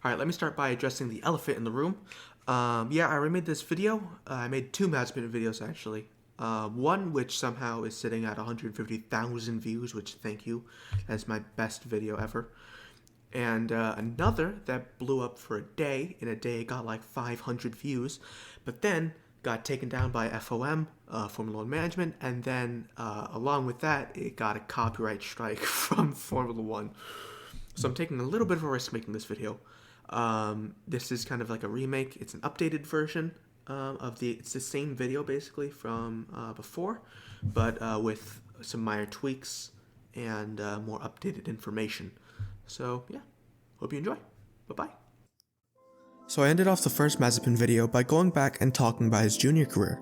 Alright, let me start by addressing the elephant in the room. Yeah, I already made this video. I made two Mazepin videos, actually. One which somehow is sitting at 150,000 views, which, thank you. That's my best video ever. And another that blew up for a day. In a day, it got like 500 views. But then got taken down by FOM, Formula 1 Management. And then, along with that, it got a copyright strike from Formula 1. So I'm taking a little bit of a risk making this video. This is kind of like a remake. It's an updated version it's the same video basically from before, but with some minor tweaks and more updated information. So yeah, hope you enjoy. Bye-bye. So I ended off the first Mazepin video by going back and talking about his junior career.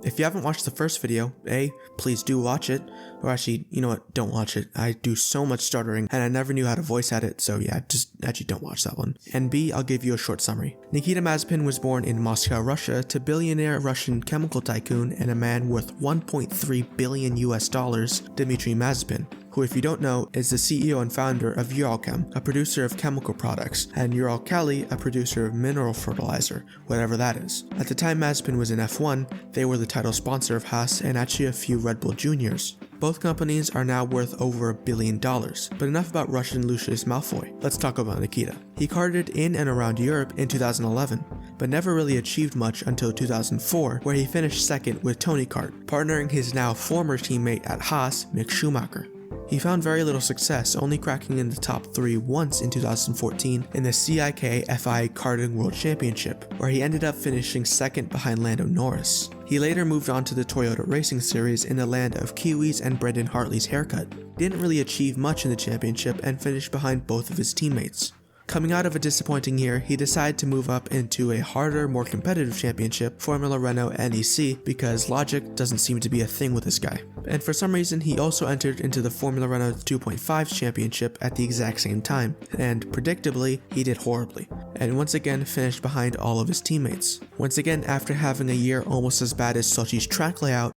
If you haven't watched the first video, A, please do watch it, or actually, you know what, don't watch it. I do so much stuttering, and I never knew how to voice edit, so yeah, just actually don't watch that one. And B, I'll give you a short summary. Nikita Mazepin was born in Moscow, Russia, to billionaire Russian chemical tycoon and a man worth $1.3 billion Dmitry Mazepin, who, if you don't know, is the CEO and founder of Uralchem, a producer of chemical products, and Uralkali, a producer of mineral fertilizer, whatever that is. At the time Mazepin was in F1, they were the title sponsor of Haas and actually a few Red Bull juniors. Both companies are now worth over $1 billion, but enough about Russian Lucius Malfoy. Let's talk about Nikita. He karted in and around Europe in 2011, but never really achieved much until 2004, where he finished second with Tony Kart, partnering his now former teammate at Haas, Mick Schumacher. He found very little success, only cracking in the top 3 once in 2014 in the CIK FI Karting World Championship, where he ended up finishing second behind Lando Norris. He later moved on to the Toyota Racing Series in the land of Kiwis and Brendan Hartley's haircut. Didn't really achieve much in the championship and finished behind both of his teammates. Coming out of a disappointing year, he decided to move up into a harder, more competitive championship, Formula Renault NEC, because logic doesn't seem to be a thing with this guy. And for some reason, he also entered into the Formula Renault 2.5 championship at the exact same time, and predictably, he did horribly, and once again finished behind all of his teammates. Once again, after having a year almost as bad as Sochi's track layout,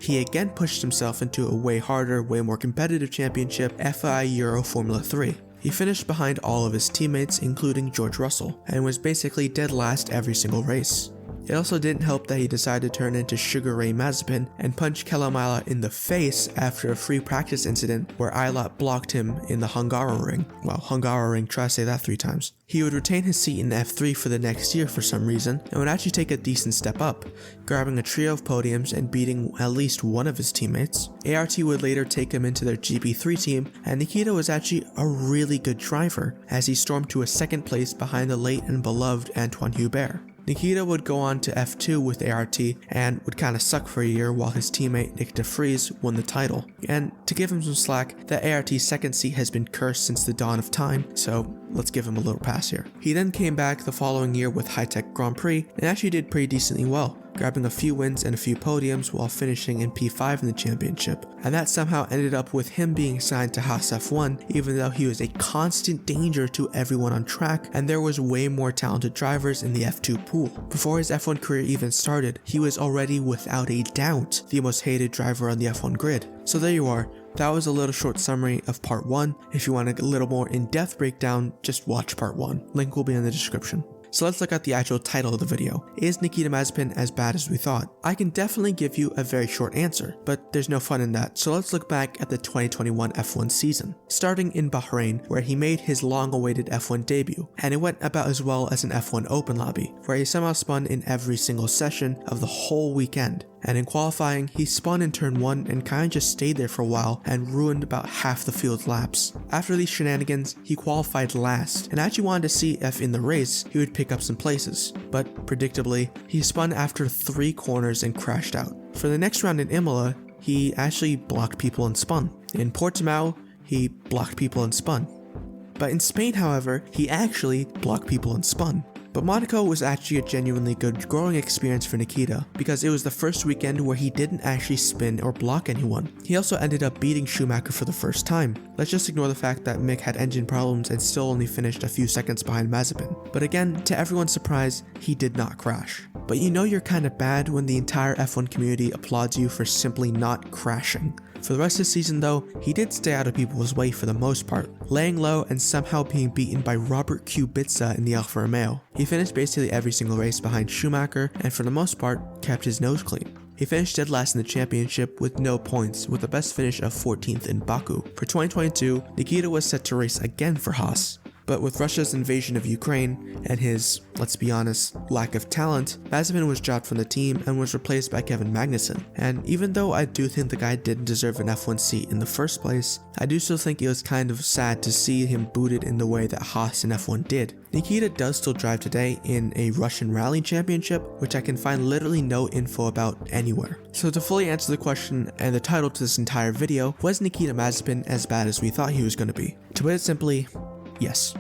he again pushed himself into a way harder, way more competitive championship, FI Euro Formula 3. He finished behind all of his teammates, including George Russell, and was basically dead last every single race. It also didn't help that he decided to turn into Sugar Ray Mazepin and punch Kellen Ayla in the face after a free practice incident where Ayla blocked him in the Hungaroring. Well, Hungaroring, try to say that 3 times. He would retain his seat in F3 for the next year for some reason, and would actually take a decent step up, grabbing a trio of podiums and beating at least one of his teammates. ART would later take him into their GP3 team, and Nikita was actually a really good driver, as he stormed to a second place behind the late and beloved Antoine Hubert. Nikita would go on to F2 with ART and would kinda suck for a year while his teammate Nick de Vries won the title. And to give him some slack, the ART's second seat has been cursed since the dawn of time, so let's give him a little pass here. He then came back the following year with High Tech Grand Prix and actually did pretty decently well, grabbing a few wins and a few podiums while finishing in P5 in the championship, and that somehow ended up with him being signed to Haas F1 even though he was a constant danger to everyone on track and there was way more talented drivers in the F2 pool. Before his F1 career even started, he was already without a doubt the most hated driver on the F1 grid. So there you are. That was a little short summary of part 1. If you want a little more in-depth breakdown, just watch part 1. Link will be in the description. So let's look at the actual title of the video. Is Nikita Mazepin as bad as we thought? I can definitely give you a very short answer, but there's no fun in that, so let's look back at the 2021 F1 season. Starting in Bahrain, where he made his long-awaited F1 debut, and it went about as well as an F1 Open lobby, where he somehow spun in every single session of the whole weekend. And in qualifying, he spun in turn 1 and kinda just stayed there for a while and ruined about half the field's laps. After these shenanigans, he qualified last, and I actually wanted to see if in the race he would pick up some places, but predictably, he spun after 3 corners and crashed out. For the next round in Imola, he actually blocked people and spun. In Portimao, he blocked people and spun. But in Spain, however, he actually blocked people and spun. But Monaco was actually a genuinely good growing experience for Nikita, because it was the first weekend where he didn't actually spin or block anyone. He also ended up beating Schumacher for the first time. Let's just ignore the fact that Mick had engine problems and still only finished a few seconds behind Mazepin. But again, to everyone's surprise, he did not crash. But you know you're kinda bad when the entire F1 community applauds you for simply not crashing. For the rest of the season though, he did stay out of people's way for the most part, laying low and somehow being beaten by Robert Kubica in the Alfa Romeo. He finished basically every single race behind Schumacher and for the most part kept his nose clean. He finished dead last in the championship with no points, with the best finish of 14th in Baku. For 2022, Nikita was set to race again for Haas. But with Russia's invasion of Ukraine and his, let's be honest, lack of talent, Mazepin was dropped from the team and was replaced by Kevin Magnussen. And even though I do think the guy didn't deserve an F1 seat in the first place, I do still think it was kind of sad to see him booted in the way that Haas and F1 did. Nikita does still drive today in a Russian rally championship, which I can find literally no info about anywhere. So to fully answer the question and the title to this entire video, was Nikita Mazepin as bad as we thought he was going to be? To put it simply, yes.